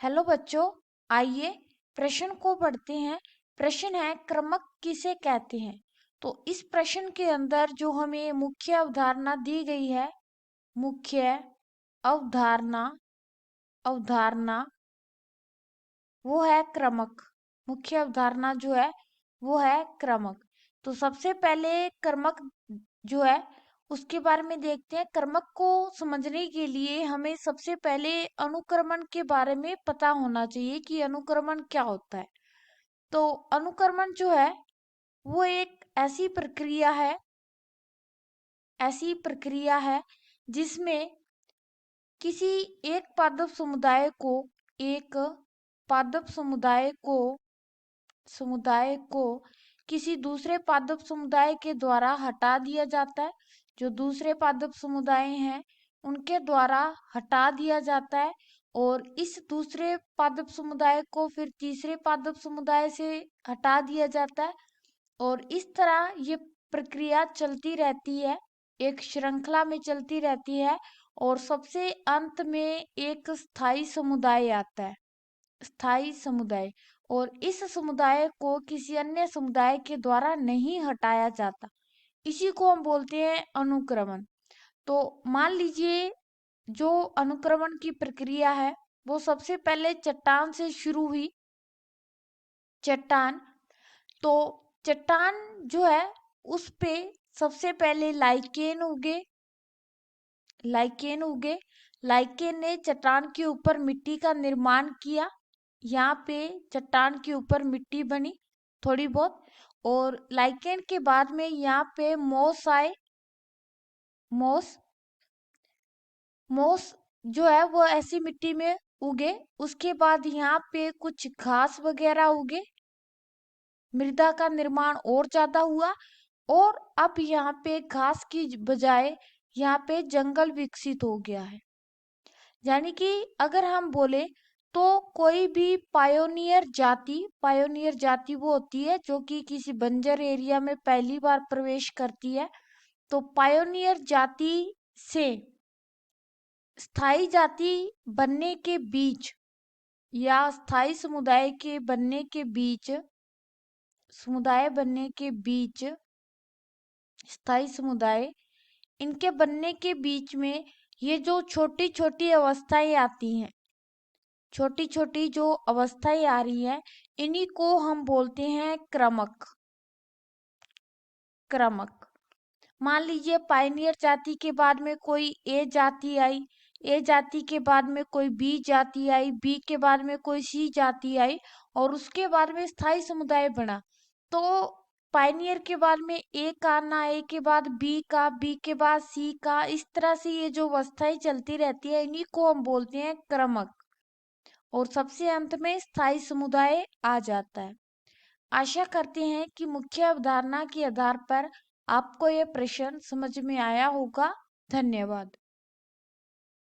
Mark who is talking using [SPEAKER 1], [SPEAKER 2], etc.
[SPEAKER 1] Hello बच्चों, आइए प्रश्न को पढ़ते हैं। प्रश्न है क्रमक किसे कहते हैं। तो इस प्रश्न के अंदर जो हमें मुख्य अवधारणा दी गई है, मुख्य अवधारणा अवधारणा वो है क्रमक। मुख्य अवधारणा जो है वो है क्रमक। तो सबसे पहले क्रमक जो है उसके बारे में देखते हैं। क्रमक को समझने के लिए हमें सबसे पहले अनुक्रमण के बारे में पता होना चाहिए कि अनुक्रमण क्या होता है। तो अनुक्रमण जो है वो एक ऐसी प्रक्रिया है जिसमें किसी एक पादप समुदाय को किसी दूसरे पादप समुदाय के द्वारा हटा दिया जाता है। जो दूसरे पादप समुदाय हैं उनके द्वारा हटा दिया जाता है, और इस दूसरे पादप समुदाय को फिर तीसरे पादप समुदाय से हटा दिया जाता है। और इस तरह ये प्रक्रिया चलती रहती है, एक श्रृंखला में चलती रहती है, और सबसे अंत में एक स्थायी समुदाय आता है। स्थायी समुदाय, और इस समुदाय को किसी अन्य समुदाय के द्वारा नहीं हटाया जाता। इसी को हम बोलते हैं अनुक्रमण। तो मान लीजिए जो अनुक्रमण की प्रक्रिया है वो सबसे पहले चट्टान से शुरू हुई। चट्टान, तो चट्टान जो है उस पे सबसे पहले लाइकेन उगे। लाइकेन ने चट्टान के ऊपर मिट्टी का निर्माण किया। यहाँ पे चट्टान के ऊपर मिट्टी बनी थोड़ी बहुत, और लाइकेन के बाद में यहाँ पे मोस आए। मोस मोस जो है वो ऐसी मिट्टी में उगे। उसके बाद यहाँ पे कुछ घास वगैरह उगे, मृदा का निर्माण और ज्यादा हुआ, और अब यहाँ पे घास की बजाय यहाँ पे जंगल विकसित हो गया है। यानी कि अगर हम बोले तो कोई भी पायोनियर जाति वो होती है जो कि किसी बंजर एरिया में पहली बार प्रवेश करती है। तो पायोनियर जाति से स्थायी जाति बनने के बीच, या स्थायी स्थायी समुदाय इनके बनने के बीच में ये जो छोटी छोटी अवस्थाएं आती हैं, छोटी छोटी जो अवस्थाएं आ रही हैं, इन्हीं को हम बोलते हैं क्रमक। मान लीजिए पायनियर जाति के बाद में कोई ए जाति आई, ए जाति के बाद में कोई बी जाति आई, बी के बाद में कोई सी जाति आई, और उसके बाद में स्थायी समुदाय बना। तो पायनियर के बाद में ए का ना, ए के बाद बी का, बी के बाद सी का, इस तरह से ये जो अवस्थाएं चलती रहती है इन्हीं को हम बोलते हैं क्रमक। और सबसे अंत में स्थायी समुदाय आ जाता है। आशा करते हैं कि मुख्य अवधारणा के आधार पर आपको यह प्रश्न समझ में आया होगा। धन्यवाद।